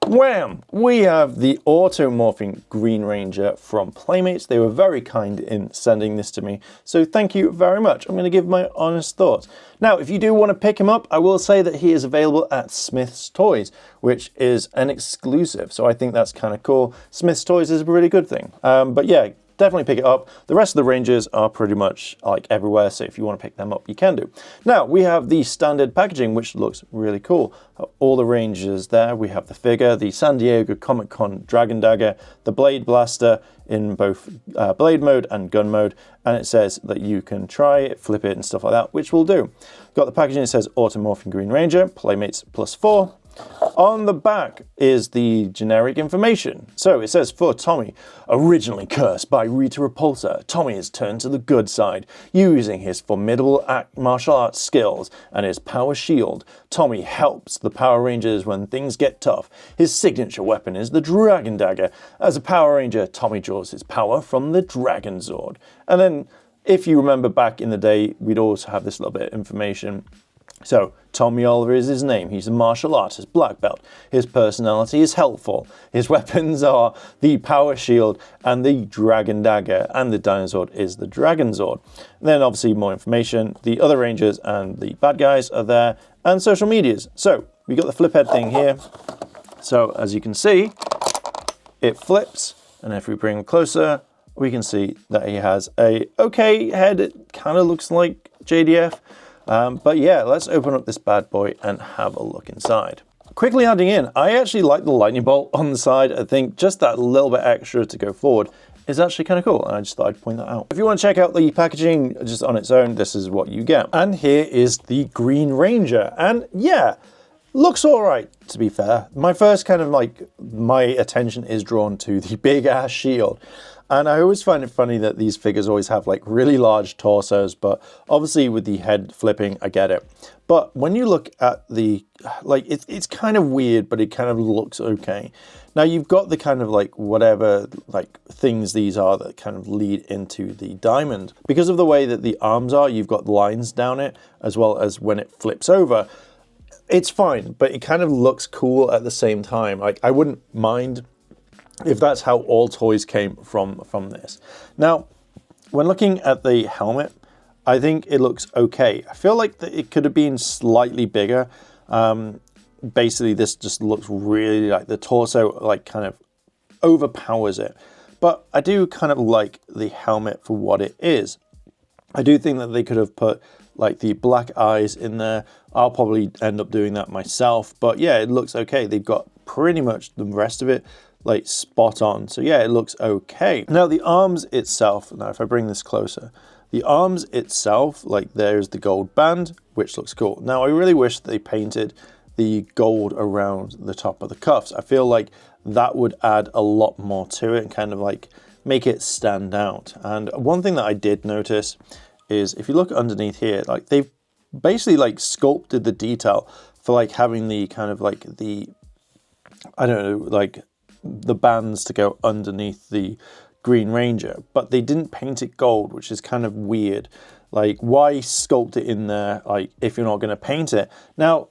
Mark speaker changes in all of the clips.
Speaker 1: Wham! We have the auto-morphin Green Ranger from Playmates. They were very kind in sending this to me, so thank you very much. I'm going to give my honest thoughts. Now, if you do want to pick him up, I will say that he is available at Smith's Toys, which is an exclusive, so I think that's kind of cool. Smith's Toys is a really good thing. But yeah, definitely pick it up. The rest of the Rangers are pretty much like everywhere, so if you want to pick them up, you can do. Now, we have the standard packaging, which looks really cool. All the Rangers there. We have the figure, the San Diego Comic-Con Dragon Dagger, the Blade Blaster in both blade mode and gun mode, and it says that you can try it, flip it, and stuff like that, which we'll do. Got the packaging, it says Auto-morphin Green Ranger, Playmates +4. On the back is the generic information. So it says, for Tommy, originally cursed by Rita Repulsa, Tommy has turned to the good side. Using his formidable martial arts skills and his power shield, Tommy helps the Power Rangers when things get tough. His signature weapon is the Dragon Dagger. As a Power Ranger, Tommy draws his power from the Dragon Zord. And then, if you remember back in the day, we'd also have this little bit of information. So, Tommy Oliver is his name. He's a martial artist, black belt. His personality is helpful. His weapons are the Power Shield and the Dragon Dagger, and the Dinosaur is the Dragon Zord. And then obviously more information. The other Rangers and the bad guys are there, and social medias. So, we got the flip head thing here. So, as you can see, it flips, and if we bring him closer, we can see that he has a okay head. It kind of looks like JDF. But yeah, let's open up this bad boy and have a look inside. Quickly adding in, I actually like the lightning bolt on the side. I think just that little bit extra to go forward is actually kind of cool, and I just thought I'd point that out. If you want to check out the packaging just on its own, this is what you get. And here is the Green Ranger, and yeah, looks all right, to be fair. My first kind of my attention is drawn to the big ass shield. And I always find it funny that these figures always have like really large torsos, but obviously with the head flipping, I get it. But when you look at the, it's kind of weird, but it kind of looks okay. Now you've got the kind of like whatever like things these are that kind of lead into the diamond. Because of the way that the arms are, you've got lines down it, as well as when it flips over. It's fine, but it kind of looks cool at the same time. Like I wouldn't mind if that's how all toys came from this. Now, when looking at the helmet, I think it looks okay. I feel like that it could have been slightly bigger. Basically, this just looks really like the torso, like kind of overpowers it. But I do kind of like the helmet for what it is. I do think that they could have put like the black eyes in there. I'll probably end up doing that myself. But yeah, it looks okay. They've got pretty much the rest of it like spot on. So yeah, it looks okay. Now the arms itself, now if I bring this closer, the arms itself, like there's the gold band, which looks cool. Now I really wish they painted the gold around the top of the cuffs. I feel like that would add a lot more to it and kind of like make it stand out. And one thing that I did notice is if you look underneath here, like they've basically like sculpted the detail for like having the kind of like the, I don't know, like the bands to go underneath the Green Ranger, but they didn't paint it gold, which is kind of weird. Like, why sculpt it in there, like, if you're not going to paint it? Now,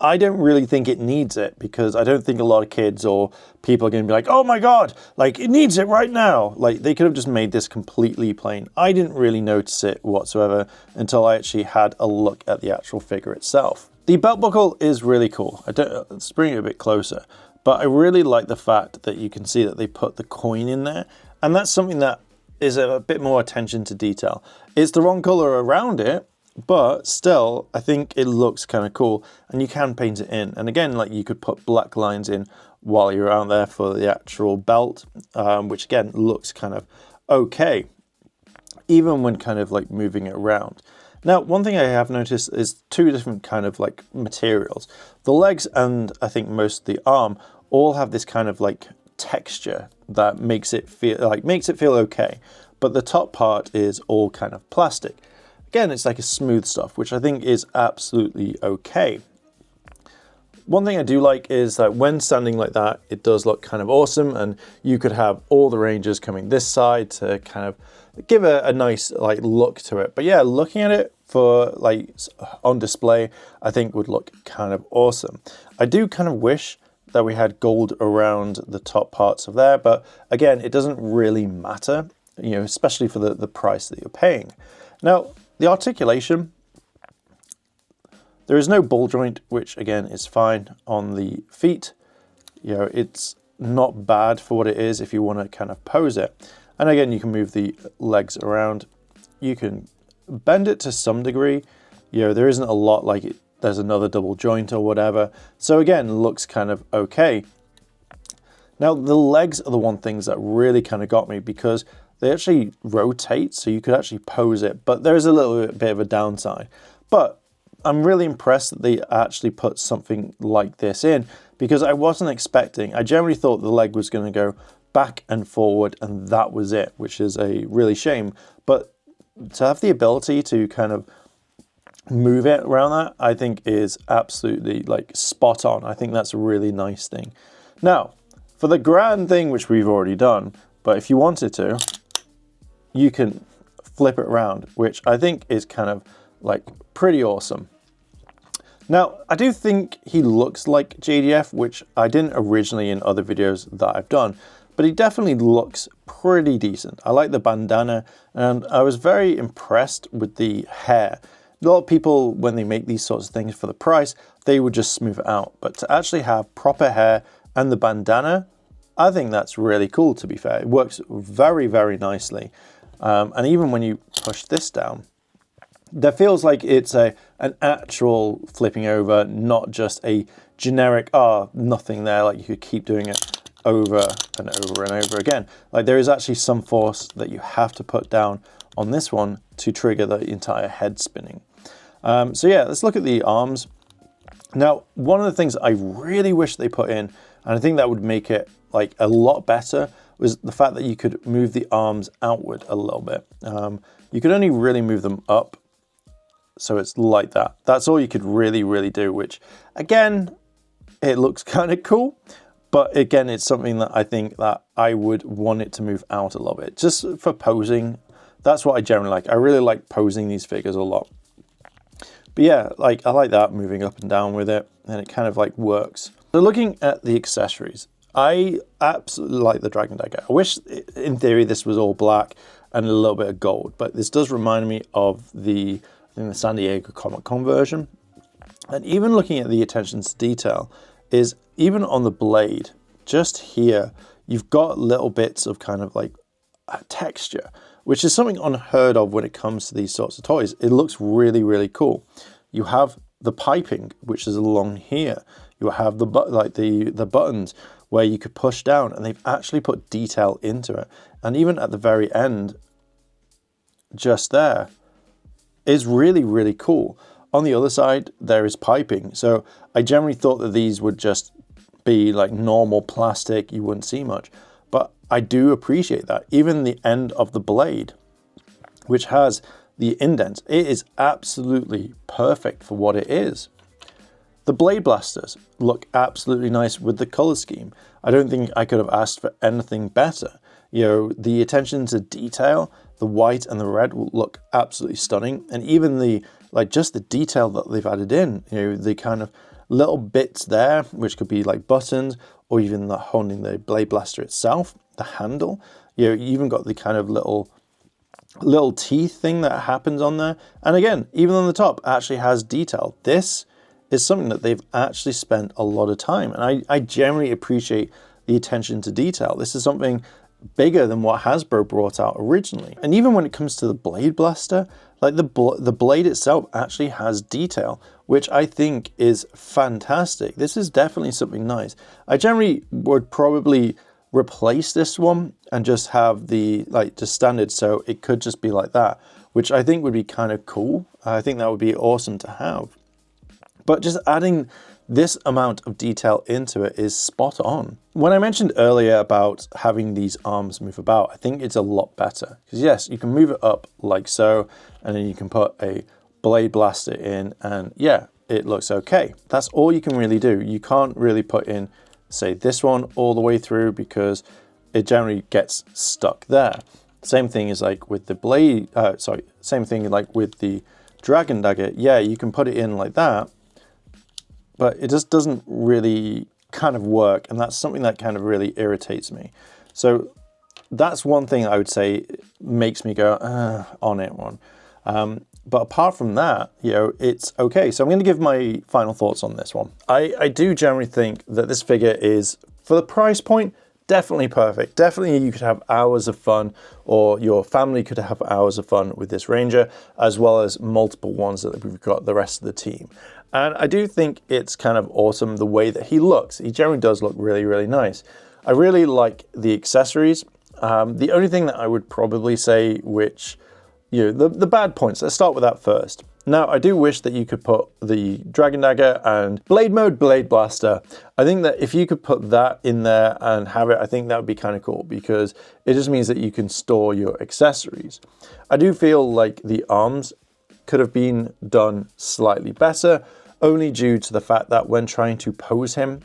Speaker 1: I don't really think it needs it, because I don't think a lot of kids or people are going to be like, oh my god, like, it needs it right now. Like, they could have just made this completely plain. I didn't really notice it whatsoever until I actually had a look at the actual figure itself. The belt buckle is really cool. Let's bring it a bit closer. But I really like the fact that you can see that they put the coin in there. And that's something that is a bit more attention to detail. It's the wrong color around it, but still, I think it looks kind of cool. And you can paint it in. And again, like you could put black lines in while you're out there for the actual belt, which again, looks kind of okay, even when kind of like moving it around. Now, one thing I have noticed is two different kind of like materials. The legs and I think most of the arm all have this kind of like texture that makes it feel okay. But the top part is all kind of plastic. Again, it's like a smooth stuff, which I think is absolutely okay. One thing I do like is that when standing like that, it does look kind of awesome, and you could have all the Rangers coming this side to kind of give a nice like look to it. But yeah, looking at it for like on display, I think would look kind of awesome. I do kind of wish that we had gold around the top parts of there, but again, it doesn't really matter, you know, especially for the price that you're paying. Now, the articulation, there is no ball joint, which again is fine on the feet. You know, it's not bad for what it is if you want to kind of pose it. And again, you can move the legs around. You can bend it to some degree. You know, there isn't a lot like it. There's another double joint or whatever. So again, looks kind of okay. Now, the legs are the one things that really kind of got me because they actually rotate, so you could actually pose it, but there is a little bit of a downside. But I'm really impressed that they actually put something like this in because I wasn't expecting, I generally thought the leg was going to go back and forward and that was it, which is a really shame. But to have the ability to kind of move it around that, I think is absolutely like spot on. I think that's a really nice thing. Now, for the grand thing, which we've already done, but if you wanted to, you can flip it around, which I think is kind of like pretty awesome. Now, I do think he looks like JDF, which I didn't originally in other videos that I've done, but he definitely looks pretty decent. I like the bandana, and I was very impressed with the hair. A lot of people, when they make these sorts of things for the price, they would just smooth it out. But to actually have proper hair and the bandana, I think that's really cool, to be fair. It works very, very nicely. And even when you push this down, there feels like it's an actual flipping over, not just a generic, nothing there, like you could keep doing it over and over and over again. Like there is actually some force that you have to put down on this one to trigger the entire head spinning. So yeah, let's look at the arms. Now, one of the things I really wish they put in, and I think that would make it like a lot better, was the fact that you could move the arms outward a little bit. You could only really move them up, so it's like that. That's all you could really do, which again, it looks kind of cool, but again, it's something that I think that I would want it to move out a little bit, just for posing. That's what I generally like. I really like posing these figures a lot. But yeah, like I like that, moving up and down with it, and it kind of like works. So looking at the accessories, I absolutely like the Dragon Dagger. I wish, in theory, this was all black and a little bit of gold, but this does remind me of the, I think the San Diego Comic-Con version. And even looking at the attention to detail is, even on the blade, just here, you've got little bits of kind of like texture, which is something unheard of when it comes to these sorts of toys. It looks really cool. You have the piping, which is along here. You have the buttons where you could push down, and they've actually put detail into it. And even at the very end, just there, is really cool. On the other side, there is piping. So I generally thought that these would just be like normal plastic, you wouldn't see much. But I do appreciate that. Even the end of the blade, which has the indent, it is absolutely perfect for what it is. The blade blasters look absolutely nice with the color scheme. I don't think I could have asked for anything better. You know, the attention to detail, the white and the red will look absolutely stunning. And even the, like just the detail that they've added in, you know, the kind of little bits there, which could be like buttons, or even the holding the blade blaster itself, the handle. You know, you even got the kind of little teeth thing that happens on there. And again, even on the top, actually has detail. This is something that they've actually spent a lot of time. And I generally appreciate the attention to detail. This is something bigger than what Hasbro brought out originally. And even when it comes to the blade blaster, like the blade itself actually has detail, which I think is fantastic. This is definitely something nice. I generally would probably replace this one and just have the just standard, so it could just be like that, which I think would be kind of cool. I think that would be awesome to have. But just adding this amount of detail into it is spot on. When I mentioned earlier about having these arms move about, I think it's a lot better. Because yes, you can move it up like so, and then you can put a blade blaster in, and yeah, it looks okay. That's all you can really do. You can't really put in, say, this one all the way through, because it generally gets stuck there. Same thing is like with the blade, same thing like with the Dragon Dagger. Yeah, you can put it in like that, but it just doesn't really kind of work, and that's something that kind of really irritates me. So that's one thing I would say makes me go on it one. But apart from that, you know, it's okay. So I'm going to give my final thoughts on this one. I do generally think that this figure is, for the price point, definitely perfect. Definitely you could have hours of fun, or your family could have hours of fun with this Ranger, as well as multiple ones that we've got the rest of the team. And I do think it's kind of awesome the way that he looks. He generally does look really, really nice. I really like the accessories. The only thing that I would probably say, which, you know, the bad points, let's start with that first. Now, I do wish that you could put the Dragon Dagger and Blade Mode Blade Blaster. I think that if you could put that in there and have it, I think that would be kind of cool, because it just means that you can store your accessories. I do feel like the arms could have been done slightly better, only due to the fact that when trying to pose him,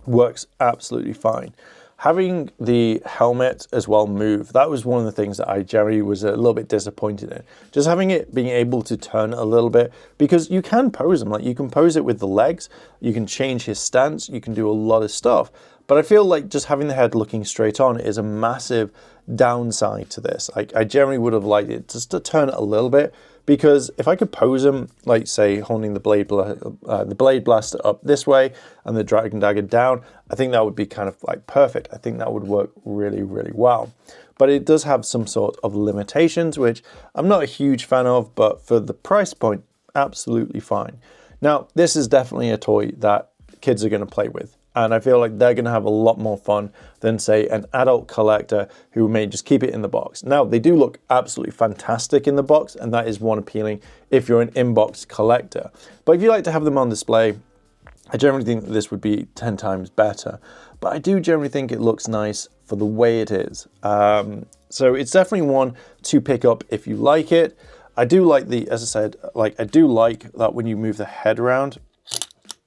Speaker 1: works absolutely fine. Having the helmet as well move, that was one of the things that I generally was a little bit disappointed in. Just having it being able to turn a little bit, because you can pose him, like you can pose it with the legs, you can change his stance, you can do a lot of stuff. But I feel like just having the head looking straight on is a massive downside to this. I generally would have liked it just to turn it a little bit, because if I could pose him, like say holding the blade blaster up this way and the Dragon Dagger down, I think that would be kind of like perfect. I think that would work really, really well. But it does have some sort of limitations, which I'm not a huge fan of, but for the price point, absolutely fine. Now, this is definitely a toy that kids are going to play with. And I feel like they're going to have a lot more fun than, say, an adult collector who may just keep it in the box. Now, they do look absolutely fantastic in the box, and that is one appealing if you're an in-box collector. But if you like to have them on display, I generally think that this would be 10 times better. But I do generally think it looks nice for the way it is. So it's definitely one to pick up if you like it. I do like the, as I said, like I do like that when you move the head around,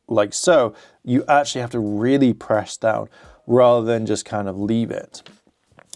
Speaker 1: like so, you actually have to really press down rather than just kind of leave it.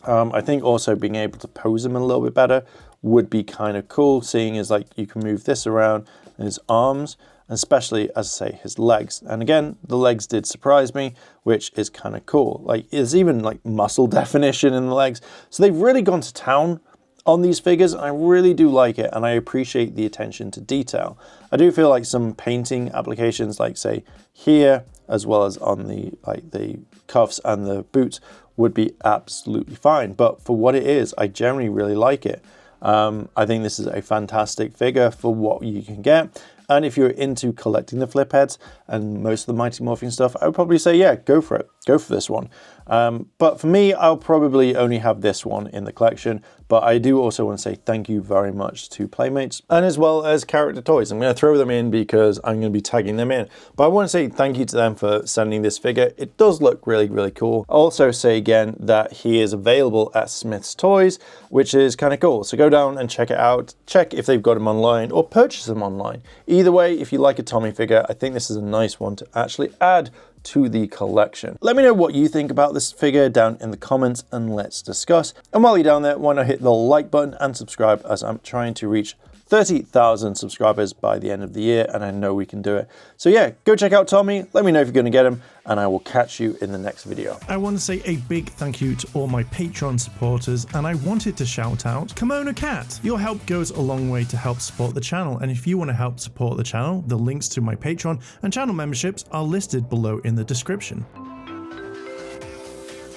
Speaker 1: I think also being able to pose him a little bit better would be kind of cool, seeing as like you can move this around and his arms, and especially, as I say, his legs. And again, the legs did surprise me, which is kind of cool. Like, there's even like muscle definition in the legs. So they've really gone to town on these figures. I really do like it, and I appreciate the attention to detail. I do feel like some painting applications, like say here, as well as on the cuffs and the boots, would be absolutely fine. But for what it is, I generally really like it. I think this is a fantastic figure for what you can get. And if you're into collecting the flip heads and most of the Mighty Morphin stuff, I would probably say, yeah, go for it. Go for this one. But for me, I'll probably only have this one in the collection. But I do also want to say thank you very much to Playmates, and as well as Character Toys. I'm going to throw them in because I'm going to be tagging them in. But I want to say thank you to them for sending this figure. It does look really, really cool. I'll also say again that he is available at Smith's Toys, which is kind of cool. So go down and check it out. Check if they've got him online or purchase them online. Either way, if you like a Tommy figure, I think this is a nice one to actually add to the collection. Let me know what you think about this figure down in the comments, and let's discuss. And while you're down there, why not hit the like button and subscribe, as I'm trying to reach 30,000 subscribers by the end of the year, and I know we can do it. So yeah, go check out Tommy, let me know if you're going to get him, and I will catch you in the next video.
Speaker 2: I want to say a big thank you to all my Patreon supporters, and I wanted to shout out Kimono Cat. Your help goes a long way to help support the channel, and if you want to help support the channel, the links to my Patreon and channel memberships are listed below in the description.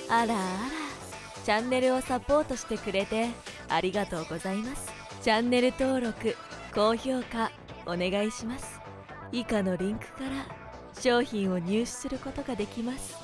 Speaker 3: あらあら、チャンネルをサポートしてくれてありがとうございます。チャンネル登録、高評価お願いします。以下のリンクから商品を入手することができます。